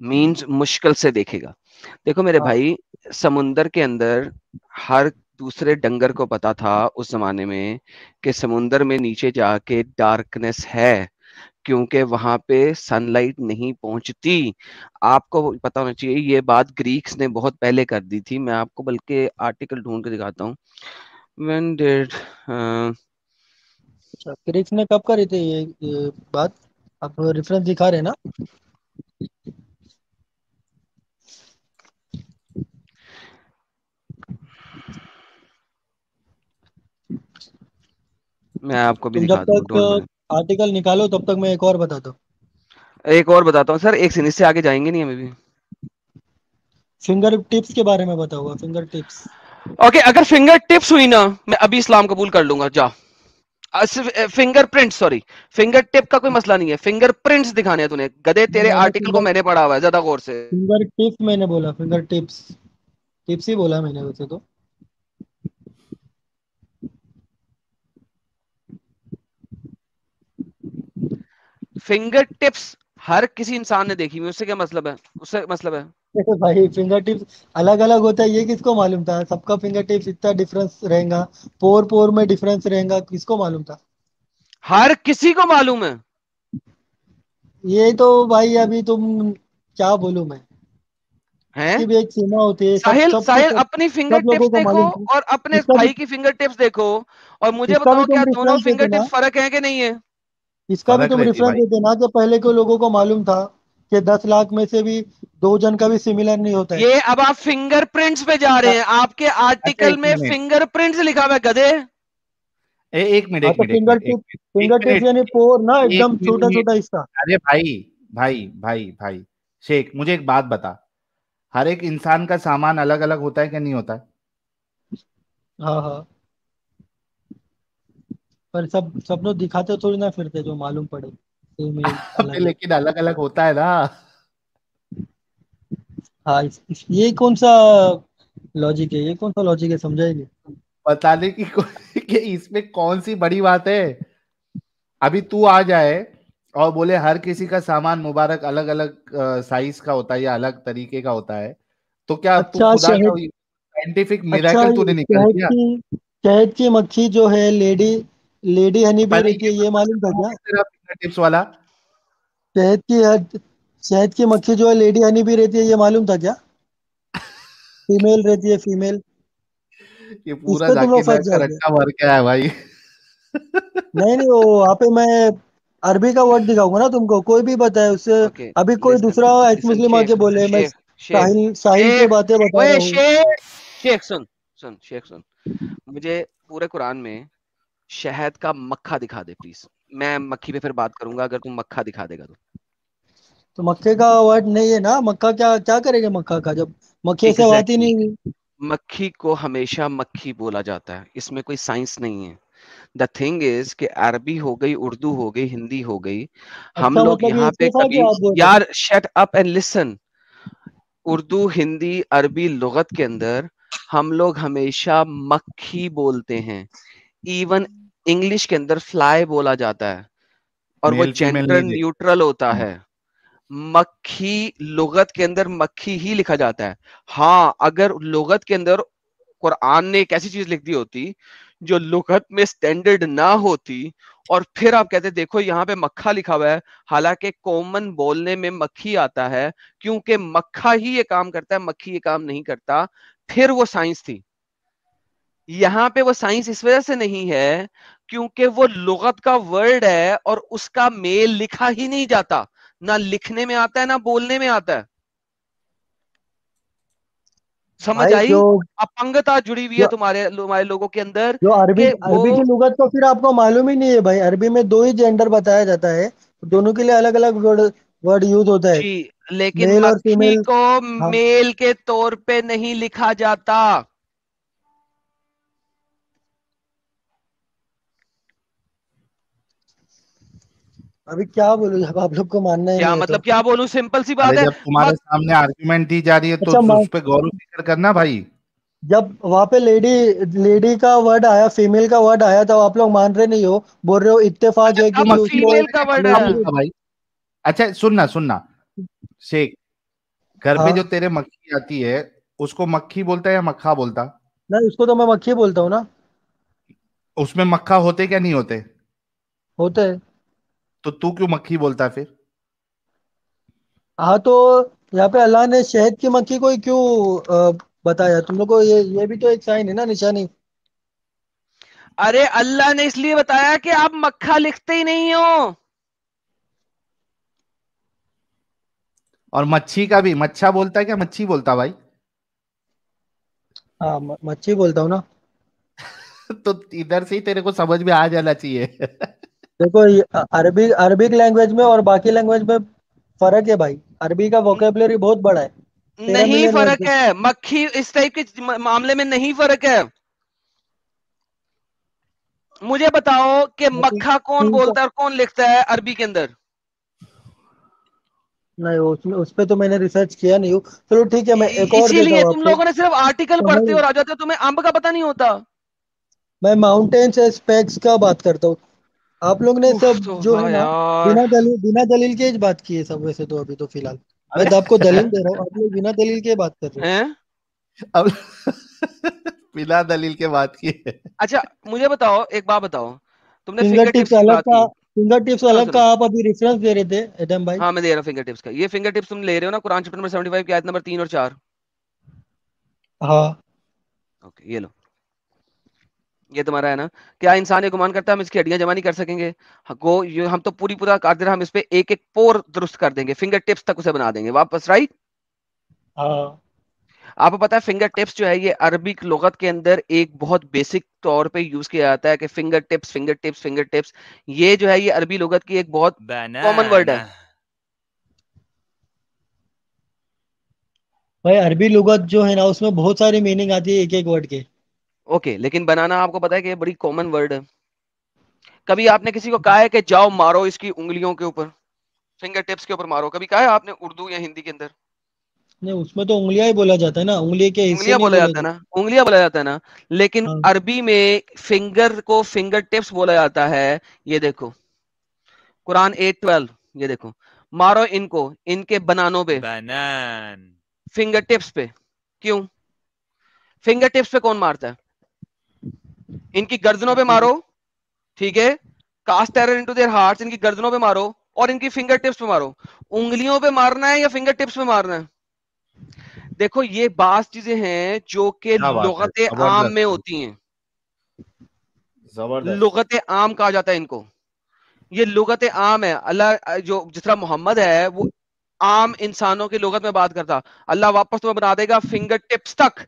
मीन्स मुश्किल से देखेगा। देखो मेरे
हाँ।
भाई, समुंदर के अंदर हर दूसरे डंगर को पता था उस जमाने में कि समुंदर में नीचे जाके डार्कनेस है, क्योंकि वहां पे सनलाइट नहीं पहुंचती। आपको पता होना चाहिए, ये बात ग्रीक्स ने बहुत पहले कर दी थी। मैं आपको बल्कि आर्टिकल ढूंढ के दिखाता हूँ। When did
अच्छा, क्रिक्स ने कब करी थी ये बात? आप रेफरेंस दिखा रहे हैं ना?
मैं आपको भी
तुम जब
दिखा दूंगा,
तक
डोंट वरी।
आर्टिकल निकालो तब तक मैं एक और बताता हूँ।
एक और बताता हूँ सर, एक सीरीज से आगे जाएंगे नहीं हमें भी।
फिंगर टिप्स के बारे में बताऊंगा, फिंगर टिप्स।
ओके, अगर फिंगर टिप्स हुई ना, मैं अभी इस्लाम कबूल कर लूंगा, जा। फिंगरप्रिंट, सॉरी, फिंगर टिप का कोई मसला नहीं है, फिंगरप्रिंट्स दिखाने हैं तूने, गधे। तेरे
मैंने
आर्टिकल को
फिंगर
मैंने पढ़ा हुआ है, ज्यादा गौर से।
फिंगर टिप्स मैंने बोला, फिंगर टिप्स। टिप्स ही बोला मैंने वैसे तो।
फिंगर टिप्स हर किसी इंसान ने देखी हुई, उससे क्या मतलब है? उससे मतलब है,
भाई फिंगर टिप्स अलग अलग होता है, ये किसको मालूम था? सबका फिंगर टिप्स इतना डिफरेंस रहेगा, पोर पोर में डिफरेंस रहेगा, किसको मालूम था?
हर किसी को मालूम है।
ये तो भाई अभी तुम क्या बोलूं मैं,
हैं?
इसकी भी एक सीमा होती है। सब
साहिल
सब
साहिल
कुछ
अपनी फिंगर
सब
टिप्स
लोगों को
देखो
मालूम थी।
और अपने
इसका भी
भाई की फिंगर टिप्स देखो, और मुझे
इसका भी
बताओ क्या
तुम
दोनों
रेफरेंस
फिंगर
देते ना,
टिप्स फर्क है कि नहीं है?
इसका भी
फर्क
तुम
रहती है
रेफरेंस
भाई।
देते ना कि पहले के लोगों को मालूम था कि 10 लाख में से भी 2 जन का भी सिमिलर नहीं होता है।
ये अब आप फिंगरप्रिंट्स पे जा रहे हैं, आपके
अच्छा
आर्टिकल
एक
में
मिनट,
फिंगरप्रिंट्स लिखा हुआ है गधे।
एक मिनट,
हाँ
एक
तो
मिनट, एक मिनट, एक मिनट, एक
फिंगर टिप्स
मिनट,
यानी पोर ना,
एक
एकदम छोटा
मिनट।
छोटा हिस्सा।
अरे भाई, भाई भाई भाई शेख, मुझे एक बात बता, हर एक इंसान का सामान अलग अलग होता है क्या, नहीं होता है?
हाँ हाँ, पर सब लोग दिखाते थोड़ी ना फिरते जो मालूम पड़े फीमेल
अबे
अलग है।
लेकिन अलग अलग होता है ना।
हाँ ये कौन सा लॉजिक है, ये कौन सा लॉजिक है, समझा ही नहीं।
बताने की कि इसमें कौन सी बड़ी बात है? अभी तू आ जाए और बोले हर किसी का सामान मुबारक अलग अलग साइज का होता है या अलग तरीके का होता है, तो क्या तू
अच्छा
खुदा का
शहद,
साइंटिफिक
अच्छा
मिराकल तूने निकाल दिया?
शहद की मक्खी जो है लेडी, लेडी हनी भी
पहले
रहती
ये
है,
तो
ये मालूम था
खत्म हो
क्या?
गया तेरा फिंगर टिप्स वाला।
शहद की शहद की मक्खी जो है लेडी हनी भी रहती है, ये मालूम था क्या? फीमेल रहती है, फीमेल।
ये
इस
पूरा
पे तुम लोग
जाकिर नायक
फंस
का
जाओगे।
रट्टा भर के आया भाई।
नहीं नहीं, वो वहाँ पे मैं अरबी का वर्ड दिखाऊंगा ना तुमको, कोई भी बताए उससे।
ओके,
अभी कोई
लिसन
दूसरा एक्स
लिसन
मुस्लिम आके
शेख
बोले मैं
शेख शेख
साहिल साहिल के
शेख
बातें बता रहा
ओए
हूँ।
शेख शेख सुन सुन शेख सुन, मुझे पूरे कुरान में शहद का मक्खा दिखा दे प्लीज। मैं मक्खी पे फिर बात करूंगा अगर तुम मक्खा दिखा देगा तो।
तो मक्के का वर्ड नहीं है ना, मक्का क्या क्या करेंगे मक्का का, जब मक्के से बात ही
एग्जैक्टली
नहीं
exactly.
हुई।
मक्खी को हमेशा मक्खी बोला जाता है, इसमें कोई साइंस नहीं है। द थिंग इज कि अरबी हो गई, उर्दू हो गई, हिंदी हो गई, हम
अच्छा
लोग
मतलब ये
यहाँ पे
इत्तेफाक
कभी,
है आप बोल रहे हो।
यार shut up and listen, Urdu Hindi अरबी लुगत के अंदर हम लोग हमेशा मक्खी बोलते हैं। इवन इंग्लिश के अंदर फ्लाई बोला जाता है और वो
मेल फीमेल
जेंडर
नहीं देख।
न्यूट्रल होता है। मक्खी लुगत के अंदर मक्खी ही लिखा जाता है। हाँ, अगर लुगत के अंदर कुरान ने एक ऐसी चीज लिख दी होती जो लुगत में स्टैंडर्ड ना होती, और फिर आप कहते देखो यहाँ पे मक्खा लिखा हुआ है, हालांकि कॉमन बोलने में मक्खी आता है, क्योंकि मक्खा ही ये काम करता है, मक्खी ये काम नहीं करता, फिर वो साइंस थी। यहाँ पे वो साइंस इस वजह से नहीं है क्योंकि वो लुगत का वर्ड है और उसका मेल लिखा ही नहीं जाता, ना लिखने में आता है ना बोलने में आता है। समझ
भाई
आई?
जो
अपंगता जुड़ी हुई है
जो
तुम्हारे तुम्हारे लोगों के अंदर
जो अरबी
कि वो,
अरबी की लुगत तो फिर आपको मालूम ही नहीं है भाई, अरबी में 2 ही जेंडर बताया जाता है, दोनों के लिए अलग अलग वर्ड वर्ड यूज होता है,
जी, लेकिन
मेल और
मक्खी
फीमेल।
को
हाँ
मेल के तौर पे नहीं लिखा जाता।
अभी क्या बोलूं जब आप लोग को मानना ही नहीं
क्या
है तो।
मतलब, क्या बोलूं, सिंपल सी
अरे
बात है।
जब तुम्हारे
मक
सामने आर्ग्यूमेंट दी जा रही है तो
अच्छा
उस पे गौर फिक्र करना भाई।
जब वहां पे लेडी लेडी का वर्ड आया, फीमेल का वर्ड आया, तब आप लोग मान रहे नहीं हो, बोल रहे हो इत्तेफाक
अच्छा,
है
तो
कि
तब
मक्खी
उसको
फीमेल का
बोलते
वर्ड
मक्खा
है।
लेडी।
बोलता भाई। अच्छा सुनना सुनना शेख, घर पे जो
हाँ,
तेरे मक्खी आती है उसको मक्खी बोलता है या मक्खा बोलता?
नहीं उसको तो मैं मक्खी बोलता हूँ ना।
उसमें मक्खा होते क्या नहीं होते?
होते है।
तो तू क्यों मक्खी बोलता है फिर?
हाँ तो यहाँ पे अल्लाह ने शहद की मक्खी को ही क्यों बताया तुम लोग को, ये भी तो एक साइन है ना, निशानी।
अरे अल्लाह ने इसलिए बताया कि आप मक्खा लिखते ही नहीं हो।
और मच्छी का भी मच्छा बोलता है क्या मच्छी बोलता भाई?
हाँ मच्छी बोलता हूँ ना।
तो इधर से ही तेरे को समझ में आ जाना चाहिए।
देखो अरबिक लैंग्वेज में और बाकी लैंग्वेज में फर्क है भाई, अरबी का वोकेबलरी बहुत बड़ा है, 13
नहीं
मिलियन
फर्क
वर्ड।
है, मक्खी इस टाइप के मामले में नहीं फर्क है। मुझे बताओ कि मक्खा कौन
ठीक है।
बोलता है और कौन लिखता है अरबी के अंदर?
नहीं उसमें उस पे तो मैंने रिसर्च किया नहीं हूँ। चलो ठीक है, मैं एक और देता
इसीलिए
हूँ
तुम
आपको।
लोगों ने सिर्फ आर्टिकल
समझ,
पढ़ते हो और आ जाते हो, तुम्हें अंब का पता नहीं होता।
मैं माउंटेन्स स्पेक्स का बात करता हूँ। आप लोग ने
उफ,
सब
तो
जो है
वाह
ना,
यार।
बिना दलील के ही बात की है सब, वैसे तो अभी तो फिलहाल मैं
अरे
तो आपको दलील
हैं?
दे रहा हूँ, आप लोग बिना दलील के बात कर रहे हो।
हैं?
अब बिना दलील के बात की है।
अच्छा, मुझे बताओ, एक बात बताओ, तुमने
फिंगर
फिंगर
टिप्स
टिप्स की
अलग
बात
था,
की।
फिंगर टिप्स
सुनो
अलग का
सुनो,
आप अभी रेफरेंस दे रहे थे एडम भाई।
हाँ मैं दे रहा हूँ फिंगर टिप्स का। ये फिंगर टिप्स तुम ले रहे हो ना कुरान चैप्टर नंबर 75 की आयत नंबर 3 और 4।
हाँ
ओके ये लो, ये तुम्हारा है ना। क्या इंसान ये गुमान करता है हम इसकी हड्डियां जमा नहीं कर सकेंगे? हम तो पूरा कादिर, हम इस पे एक एक पोर दुरुस्त कर देंगे, फिंगर टिप्स तक उसे बना देंगे वापस, राइट?
हाँ
आपको पता है फिंगर टिप्स जो है ये अरबिक लुगत के अंदर एक बहुत बेसिक तौर पे यूज किया जाता है कि finger tips finger tips finger tips. ये जो है ये अरबी लुगत की एक बहुत कॉमन वर्ड है।
बनाना।
भाई, अरबी लुगत जो है ना उसमें बहुत सारी मीनिंग आती है एक एक वर्ड के।
ओके, लेकिन बनाना आपको पता है कि ये बड़ी कॉमन वर्ड है। कभी आपने किसी को कहा है कि जाओ मारो इसकी उंगलियों के ऊपर, फिंगर टिप्स के ऊपर मारो, कभी कहा है आपने उर्दू या हिंदी के अंदर?
नहीं, उसमें तो उंगलियां ही बोला जाता है ना, उंगली के हिस्से
उंगलियां
नहीं
बोला
बोला
जाता है
जाता।
ना, उंगलियां बोला जाता है ना। लेकिन
हाँ
अरबी में फिंगर को फिंगर टिप्स बोला जाता है। ये देखो कुरान 8:12, ये देखो, मारो इनको इनके बनानों पे,
बनान।
फिंगर टिप्स पे। क्यों फिंगर टिप्स पे कौन मारता है? इनकी गर्दनों पे मारो, ठीक है? Cast terror into their hearts, इनकी गर्दनों पे मारो और इनकी फिंगर टिप्स पे मारो। उंगलियों पे मारना है या फिंगर टिप्स पे मारना है? देखो ये बात चीजें हैं जो कि
क्या बात है,
लुगत आम
जबरदस्त
में होती हैं।
जबरदस्त।
लुगत आम कहा जाता है इनको। ये लुगत आम है। अल्लाह जो जिस तरह मोहम्मद है वो आम इंसानों की लुगत में बात करता, अल्लाह वापस तुम्हें बना देगा फिंगर टिप्स तक।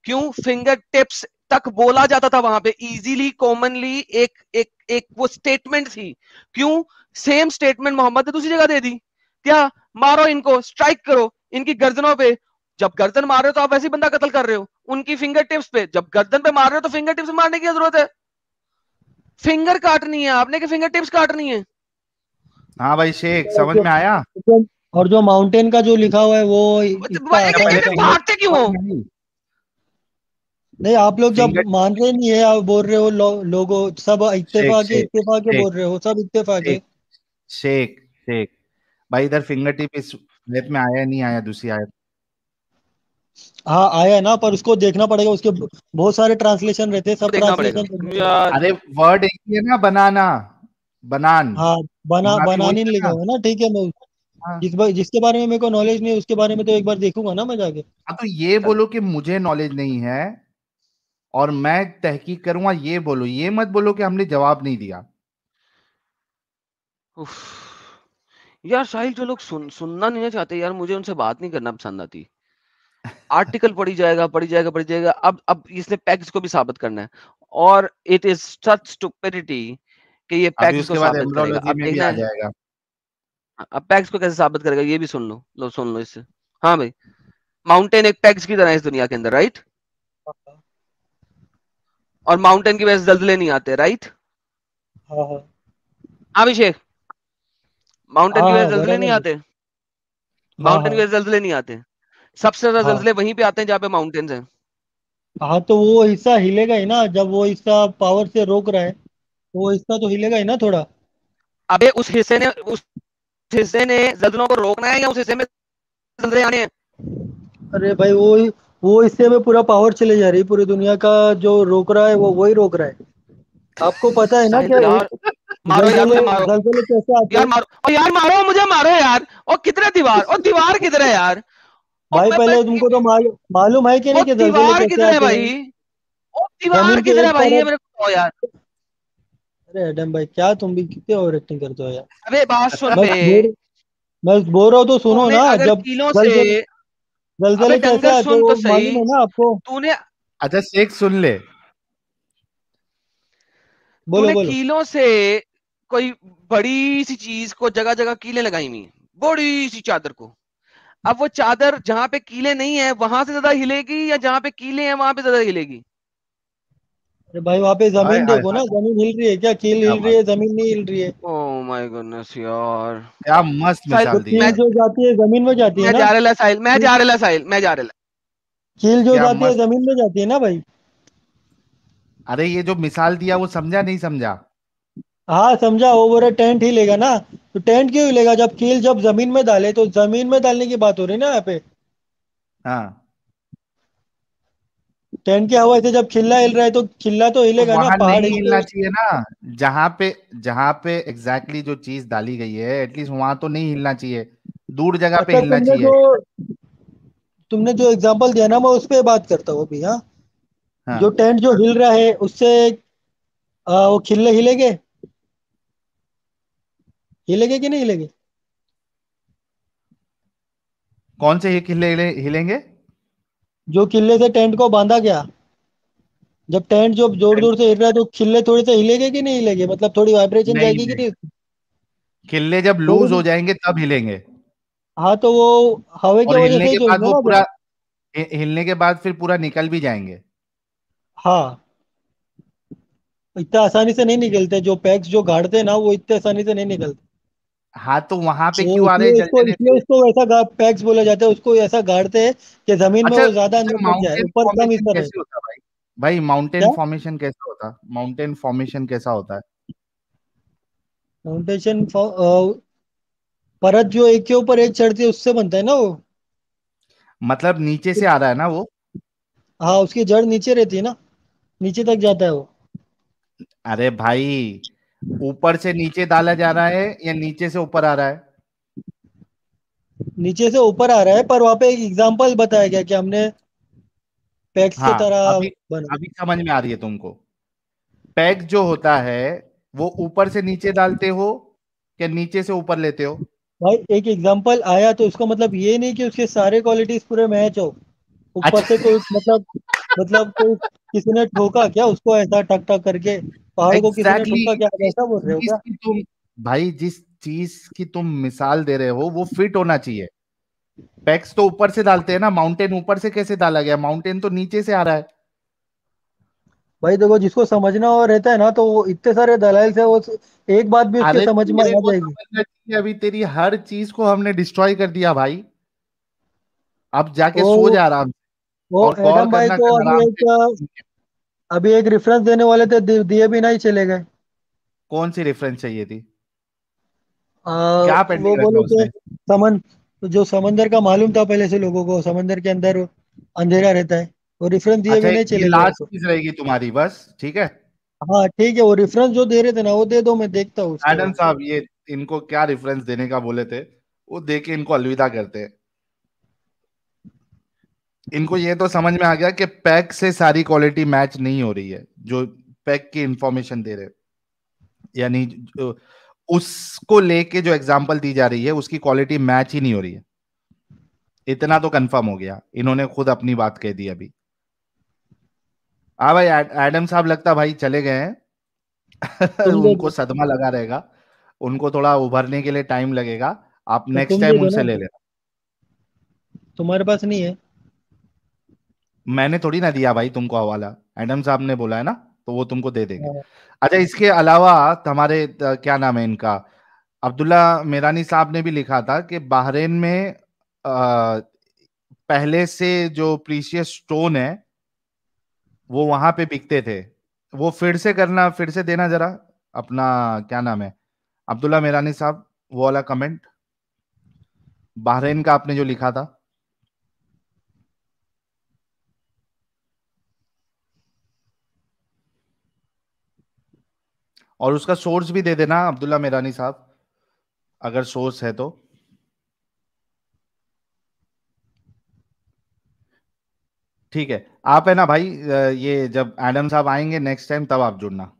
क्यों फिंगर टिप्स तक बोला जाता था वहां पे इजीली कॉमनली, एक एक एक वो स्टेटमेंट थी। क्यों सेम स्टेटमेंट मोहम्मद ने दूसरी जगह दे दी, क्या? मारो इनको, स्ट्राइक करो इनकी गर्दनों पे। जब गर्दन मार रहे हो तो आप वैसे ही बंदा कत्ल कर रहे हो, उनकी फिंगर टिप्स पे जब गर्दन पे मार रहे हो तो फिंगर टिप्स मारने की जरूरत है? फिंगर काटनी है आपने कि फिंगर टिप्स काटनी है?
हाँ भाई शेख,
और
समझ में आया?
और जो माउंटेन का जो लिखा हुआ है वो इतना
एक
अच्छा
आसान
पहले
मिनट,
सा है।
काटते क्यों हो?
नहीं, आप लोग जब
फिंगर,
मान रहे नहीं है, आप बोल रहे हो लोगों सब
शेख
इत्तेफाक है,
शेख
इत्तेफाक है
शेख
बोल रहे हो, सब इत्तेफाक है।
शेख शेख शेख भाई, इधर फिंगर टिप इस आयत में आया नहीं आया, दूसरी आयत?
हाँ आया है ना, पर उसको देखना पड़ेगा, उसके बहुत सारे ट्रांसलेशन रहते हैं, सब
देखना पड़ेगा
ट्रांसलेशन देखना पड़ेगा।
यार।
अरे वर्ड एक ही है ना, बनाना, बनान,
हाँ,
वहां भी वही
बनानी
है
लिखा
ना।
हुआ है ना, ठीक है। मैं
हाँ।
जिसके बारे में मेरे को नॉलेज नहीं है उसके बारे में तो एक बार देखूंगा ना मैं जाके।
हाँ, तो ये
चलो
बोलो कि मुझे नॉलेज नहीं है और मैं तहकीक करूंगा, ये बोलो, ये मत बोलो कि हमने जवाब नहीं दिया।
उफ। यार साहिल, जो लोग सुनना नहीं ना चाहते यार, मुझे उनसे बात नहीं करना पसंद आती। आर्टिकल पढ़ी जाएगा पढ़ी जाएगा पढ़ी जाएगा। अब इसने पैक्स को भी साबित करना है, और इट इज सच स्टुपिडिटी कि ये
अभी
पैक्स को
उसके बाद
साबित करेगा।
एमरोलॉजी
अब
में भी
देखना
आ
है
जाएगा।
अब पैक्स को कैसे साबित करेगा, ये भी सुन लो, लो सुन लो इससे। हाँ भाई, माउंटेन एक पैक्स की तरह है इस दुनिया के अंदर, राइट? और माउंटेन की वजह से जल्जले नहीं आते, राइट?
हाँ हाँ
हाँ अभिषेक, माउंटेन
हाँ
की वजह
हाँ,
से जल्जले नहीं
बराबर है।
आते।
हाँ
माउंटेन की
हाँ
वजह से जल्जले नहीं आते। सबसे ज्यादा
हाँ
जल्जले वहीं पे आते हैं जहाँ पे माउंटेन्स हैं।
हाँ, तो वो हिस्सा हिलेगा ही ना, जब वो हिस्सा पावर से रोक रहा है तो वो हिस्सा तो हिलेगा ही ना थोड़ा।
अबे उस हिस्से ने जल्जलों को रोकना है या उस हिस्से में जल्जले आने हैं?
अरे भाई, वो हिस्से में पूरा पावर चले जा रही है, पूरी दुनिया का जो रोक रहा है वो वही रोक रहा है। आपको पता है ना
साहिल
कि
यार, मारो यार
जलजले
मुझे मारो,
जलजले कैसे आते
यार
हैं।
मारो और यार मारो मुझे मारो यार। और किधर है दीवार, और दीवार किधर है यार? और
भाई, पहले तुमको तो मालूम है कि
वो
नहीं कि जलजले
दीवार
कैसे
किधर है
आते हैं।
भाई? और दीवार
जमीन के
किधर
एक
है भाई, ये
तरफ।
मेरे को बताओ यार।
अरे एडम भाई, क्या तुम भी कितने ओवर एक्टिंग करते हो यार।
अबे बात सुन
मैं
बे,
बोल मैं बोल रहा हूँ तो सुनो
तूने
ना।
अगर
जब
कीलों से,
जलजले
अबे
जलजले कैसे
डंगर
आते हैं
सुन
वो
तो सही,
मालूम है ना आपको।
तूने
अच्छा शेख सुन ले।
बोलो
तूने
बोलो।
कीलों से कोई बड़ी सी चीज को जगह जगह कीलें लगाई हुई हैं, बड़ी सी चादर को। अब वो चादर जहां पे कीले नहीं है वहां से ज्यादा हिलेगी या जहां पे कीले हैं वहां पे ज्यादा हिलेगी?
अरे भाई, वहां पे
हाय
जमीन
हाय
देखो ना,
हाय,
जमीन हिल रही है क्या? कील
क्या
हिल रही
बात,
है, जमीन नहीं हिल रही है।
ओ माय गुडनेस यार।
क्या मस्त
साहिल
तो
मिसाल दी
मैं
कील
यार।
जो जाती है जमीन में जाती है
मैं
ना।
जा रहा साहिल, मैं
कील
जा रहा साहिल, मैं जा रहा।
कील जो
क्या
जाती है
मस्त।
जमीन में जाती है ना भाई।
अरे ये जो मिसाल दिया वो समझा नहीं समझा?
हाँ समझा, वो बोला टेंट हिलेगा ना। तो टेंट क्यों हिलेगा जब कील जब जमीन में डाले, तो जमीन में डालने की बात हो रही है ना यहाँ पे।
हाँ।
टेंट की हवा से जब खिल्ला हिल रहा है तो खिल्ला तो
तो
हिलेगा ना,
वहां
पहाड़
नहीं
हिल
हिलना
के।
चाहिए ना, जहां पे एग्जैक्टली जो चीज डाली गई है, एटलीस्ट वहां तो नहीं हिलना चाहिए, दूर जगह पे
अच्छा,
हिलना चाहिए।
तुमने जो एग्जांपल दिया ना, मैं उस पे बात करता हूँ अभी। हाँ, जो
हाँ,
टेंट जो हिल रहा है उससे वो खिल्ले हिलेंगे, हिलेंगे कि नहीं हिलेंगे?
कौन से हिलेंगे?
जो खिल्ले से टेंट को बांधा गया, जब टेंट जो जोर जोर से हिल रहा है तो खिल्ले थोड़े से हिलेंगे कि नहीं हिलेंगे, मतलब थोड़ी वाइब्रेशन
नहीं
जाएगी कि
नहीं,
नहीं?
खिल्ले जब लूज हो
थोड़ी।
जाएंगे तब हिलेंगे।
हाँ, तो वो हवा की
और
वजह
हिलने
से ही
के
तो
बाद
हिलना
वो
ना
पूरा,
फिर।
हिलने के बाद फिर पूरा निकल भी जाएंगे।
हाँ, इतना आसानी से नहीं निकलते, जो पैक्स जो गाड़ते हैं ना वो इतने आसानी से नहीं निकलते।
हाँ, तो वहां पे
वो
क्यों आ रहे
इसलिए
हैं
इसको
जलजले
इसलिए
फ्यूज?
उसको वैसा पैक्स बोला जाता है, उसको ऐसा गाड़ते हैं कि जमीन में
अच्छा
वो ज्यादा
अच्छा,
अंदर तक जाए,
माउंटेन
ऊपर कम
फॉर्मेशन
हिस्सा रहे।
कैसे होता है भाई? भाई माउंटेन
क्या?
फॉर्मेशन कैसा होता है? माउंटेन फॉर्मेशन कैसा होता है?
फाउंडेशन परत जो एक के ऊपर एक चढ़ती है उससे बनता है ना वो।
मतलब नीचे से आ रहा है ना वो?
हाँ, उसकी जड़ नीचे रहती है ना, नीचे तक जाता है वो।
अरे भाई, ऊपर से नीचे डाला जा रहा है या नीचे से ऊपर आ रहा है?
नीचे से ऊपर आ रहा है, पर वहां पे एक एग्जाम्पल बताया गया कि हमने पैक्स के
हाँ,
तरह
अभी
बना।
अभी समझ में आ रही है तुमको? पैक जो होता है वो ऊपर से नीचे डालते हो या नीचे से ऊपर लेते हो?
भाई एक एग्जाम्पल आया तो इसका मतलब ये नहीं कि उसके सारे क्वालिटीज पूरे मैच हो। ऊपर से
अच्छा,
कोई मतलब कोई किसी ने ठोका क्या उसको ऐसा टक टक करके, पहाड़ को किसी ने
एग्जैक्टली
ठोका क्या,
जिस
ऐसा बोल रहे हो
चीज
क्या?
की तुम भाई जिस चीज की तुम मिसाल दे रहे हो वो फिट होना चाहिए। पैक्स तो ऊपर से डालते हैं ना, माउंटेन ऊपर से कैसे डाला गया? माउंटेन तो नीचे से आ रहा है।
भाई देखो, जिसको समझना और रहता है ना तो वो इतने सारे दलाइल से वो एक बात भी उसके
अरे
समझ में
तेरे
आ
को
जाएगी।
समझना चाहिए, अभी तेरी हर चीज को हमने डिस्ट्रॉय कर दिया भाई। अब जाके सो
वो
जा आराम से,
वो
और कॉल
एडम भाई
करना
को
कल आराम से।
अभी एक रेफरेंस देने वाले थे, दिए भी नहीं चले गए।
कौन सी रेफरेंस चाहिए थी? क्या
वो
पेंडिंग
बोले
रखा
थे
उसने?
समन जो समंदर का मालूम था पहले से लोगों को, समंदर के अंदर अंधेरा रहता है, वो रेफरेंस दिए
अच्छा,
भी नहीं
ये
चले गए
लास्ट
तो।
चीज रहेगी तुम्हारी बस, ठीक है।
हाँ ठीक है, वो रेफरेंस जो दे रहे थे ना वो दे दो, मैं देखता हूँ उसके
एडम
बाद।
साहब, ये इनको क्या रेफरेंस देने का बोले थे, वो दे के इनको अलविदा करते हैं। इनको ये तो समझ में आ गया कि पैक से सारी क्वालिटी मैच नहीं हो रही है, जो पैक की इंफॉर्मेशन दे रहे हैं। यानी उसको लेके जो एग्जांपल दी जा रही है उसकी क्वालिटी मैच ही नहीं हो रही है। इतना तो कंफर्म हो गया, इन्होंने खुद अपनी बात कह दी अभी। हाँ भाई, एडम साहब लगता भाई चले गए हैं।
तुम दे
उनको
दो,
सदमा लगा रहेगा, उनको थोड़ा उभरने के लिए टाइम लगेगा। आप
तो
नेक्स्ट
तुम दे
टाइम
दो
उनसे
ना,
ले लेना।
तुम्हारे पास नहीं है?
मैंने थोड़ी ना दिया भाई तुमको हवाला, एडम साहब ने बोला है ना, तो वो तुमको दे देंगे।
हाँ।
अच्छा, इसके अलावा हमारे क्या नाम है इनका, अब्दुल्ला मेरानी साहब ने भी लिखा था कि बहरीन में पहले से जो प्रीशियस स्टोन है वो वहां पे बिकते थे। वो फिर से करना, फिर से देना जरा अपना, क्या नाम है, अब्दुल्ला मेरानी साहब, वो वाला कमेंट बहरीन का आपने जो लिखा था। और उसका सोर्स भी दे देना अब्दुल्ला मेरानी साहब, अगर सोर्स है तो। ठीक है, आप है ना भाई, ये जब एडम साहब आएंगे नेक्स्ट टाइम तब आप जुड़ना,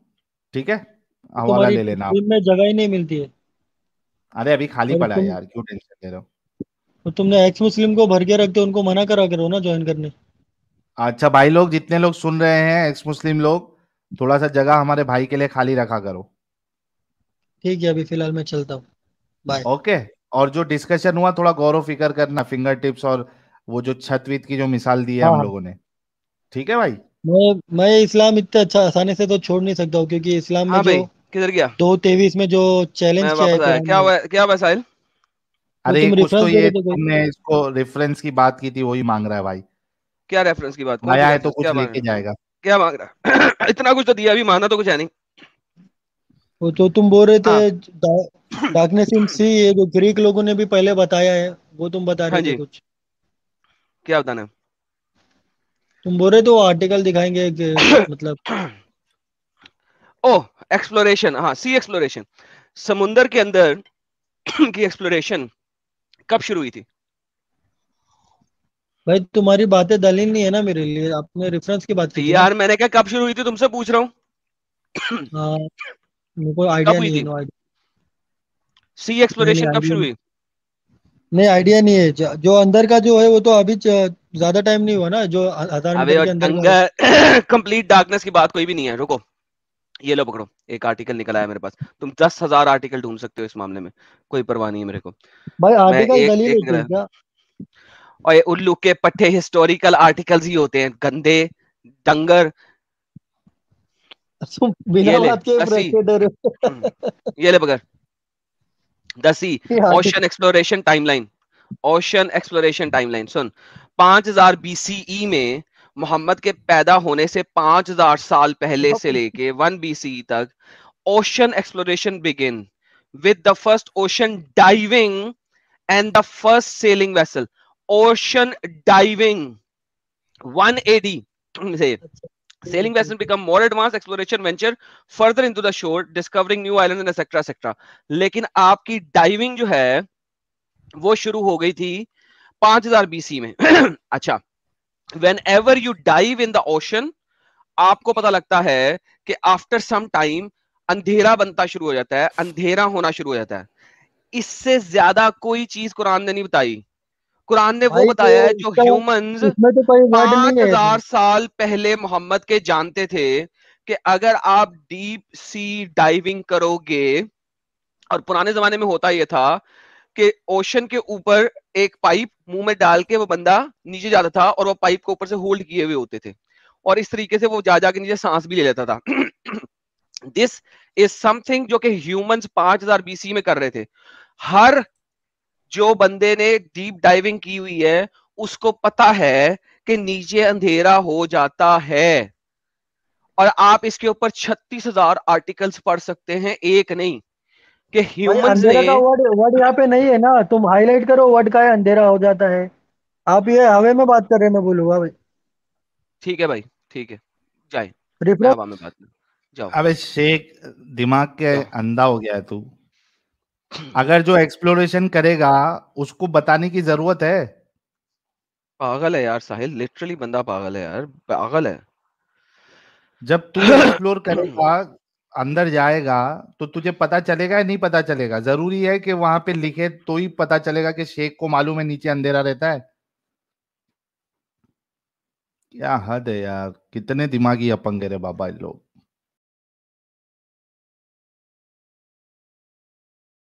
ठीक है।
तो
हवाला
तुम्हारी
ले लेना आप।
टीम में जगह ही नहीं मिलती है।
अरे अभी खाली
और
पड़ा है
तुम
यार, क्यों टेंशन ले रहे हो?
तो तुमने एक्स मुस्लिम को भर के रखते हो, उनको मना करा करो ना ज्वाइन करने।
अच्छा भाई लोग, जितने लोग सुन रहे हैं एक्स मुस्लिम लोग, थोड़ा सा जगह हमारे भाई के लिए खाली रखा करो।
ठीक है, अभी फिलहाल मैं चलता हूँ। बाय।
ओके। और जो डिस्कशन हुआ थोड़ा गौर फिकर करना, फिंगर टिप्स और वो जो छत वित की जो मिसाल दी है
हाँ
हम
हाँ।
लोगों ने, ठीक है भाई।
मैं इस्लाम इतना अच्छा आसानी से तो छोड़ नहीं सकता हूँ, क्योंकि इस्लाम में
हाँ
जो
भाई, किधर गया?
2:23 में जो
मैं
चैलेंज किया है
वापस आया।
कुरान
क्या
ने,
हुआ, क्या हुआ साहिल?
वो
अरे
तुम
कुछ तो
रेफरेंस दे
ये
रहे थे कोई।
तुमने इसको रेफरेंस की बात की थी वही मांग रहा है भाई।
क्या रेफरेंस की बात? कौन सी
आया है तो
रेफरेंस?
कुछ
क्या मांग
लेके
रहा?
जाएगा।
क्या मांग रहा? इतना कुछ तो दिया, अभी मांगना तो कुछ है नहीं।
वो तो तुम बोल रहे थे
हाँ।
डार्कनेस इन सी, ये जो ग्रीक लोगों ने भी पहले बताया है, वो तुम बता
हाँ
रहे थे
जी,
कुछ।
क्या बताना है?
तुम बोल रहे तो आर्टिकल दिखाएंगे मतलब
ओह, एक्सप्लोरेशन, हाँ, सी एक्सप्लोरेशन, समुंदर के अंदर की एक्सप्लोरेशन कब शुरू हुई थी?
भाई तुम्हारी बातें दलील नहीं है ना मेरे लिए, आपने रेफरेंस की बात की थी ना।
यार मैंने क्या कब शुरू हुई थी तुमसे पूछ रहा हूँ।
हाँ, मेरे को
कब
आइडिया
हुई
नहीं है,
थी
नो आइडिया।
सी
नहीं नहीं
एक्सप्लोरेशन, कब
आइडिया
शुरू
नहीं,
हुई?
नहीं आइडिया नहीं है। जो अंदर का जो है वो तो अभी ज्यादा टाइम नहीं हुआ ना, जो 1000 मीटर
अबे
के अंदर का है।
डंगर, कंप्लीट डार्कनेस की बात कोई भी नहीं है, रुको। ये लो पकड़ो, एक आर्टिकल निकला है मेरे पास। तुम 10,000 आर्टिकल ढूंढ सकते हो इस मामले में, कोई परवाह नहीं है मेरे को।
भाई
मैं
आर्टिकल
एक
दलील
एक
होती
निकला
है
है।
क्या?
और ये उल्लू के पट्टे हिस्टोरिकल आर्टिकल्स ही होते हैं, गंदे डंगर।
तुम बिना
ये ले
बात के
दसी,
फ्रस्ट्रेट हो रहे
ये ले पकड़, दसी,
हो। Article
ocean exploration timeline. Ocean exploration timeline सुन। 5000 बीसीई में मोहम्मद के पैदा होने से 5000 साल पहले से लेके 1 बीसीई तक ocean exploration begin with the first ocean diving and the first sailing vessel. Ocean diving 1 AD say sailing vessel become more advanced exploration venture further into the shore discovering new islands and etc. लेकिन आपकी diving जो है वो शुरू हो गई थी 5000 BC में। अच्छा, when ever you dive in the ocean, आपको पता लगता है कि आफ्टर सम टाइम अंधेरा बनता शुरू हो जाता है, अंधेरा होना शुरू हो जाता है। इससे ज्यादा कोई चीज कुरान ने नहीं बताई। कुरान ने वो
भाई तो
बताया है जो
इसका
ह्यूमंस
इसमें तो कोई वर्ड नहीं
पांच
है।
हजार साल पहले मोहम्मद के जानते थे कि अगर आप डीप सी डाइविंग करोगे, और पुराने जमाने में होता यह था कि ओशन के ऊपर एक पाइप मुंह में डाल के वो बंदा नीचे जाता था और वो पाइप को ऊपर से होल्ड किए हुए होते थे, और इस तरीके से वो जा जाके नीचे सांस भी ले लेता था। दिस इज समथिंग जो कि ह्यूमंस 5000 बीसी में कर रहे थे। हर जो बंदे ने डीप डाइविंग की हुई है उसको पता है कि नीचे अंधेरा हो जाता है, और आप इसके ऊपर 36,000 आर्टिकल्स पढ़ सकते हैं, एक नहीं, कि
भाई
ह्यूमंस
अंधेरा
ने।
का वर्ड वर्ड यहाँ पे नहीं है ना, तुम हाईलाइट करो वर्ड का है अंधेरा हो जाता है। आप ये हवे में बात कर रहे हैं, मैं बोलूंगा भाई।
ठीक है भाई, ठीक है, जाए, मैं
रेफरेंस।
हवा में बात नहीं, जाओ
अबे शेख, दिमाग के
जाओ।
अंधा हो गया है तू। अगर जो एक्सप्लोरेशन करेगा उसको बताने की जरूरत है?
पागल है यार साहिल, लिटरली बंदा पागल है यार, पागल है।
जब तू एक्सप्लोर करेगा, अंदर जाएगा, तो तुझे पता चलेगा या नहीं पता चलेगा? जरूरी है कि वहां पे लिखे तो ही पता चलेगा कि शेख को मालूम है नीचे अंधेरा रहता है? क्या हद है यार, कितने दिमागी अपंग है रे बाबा इन लोग।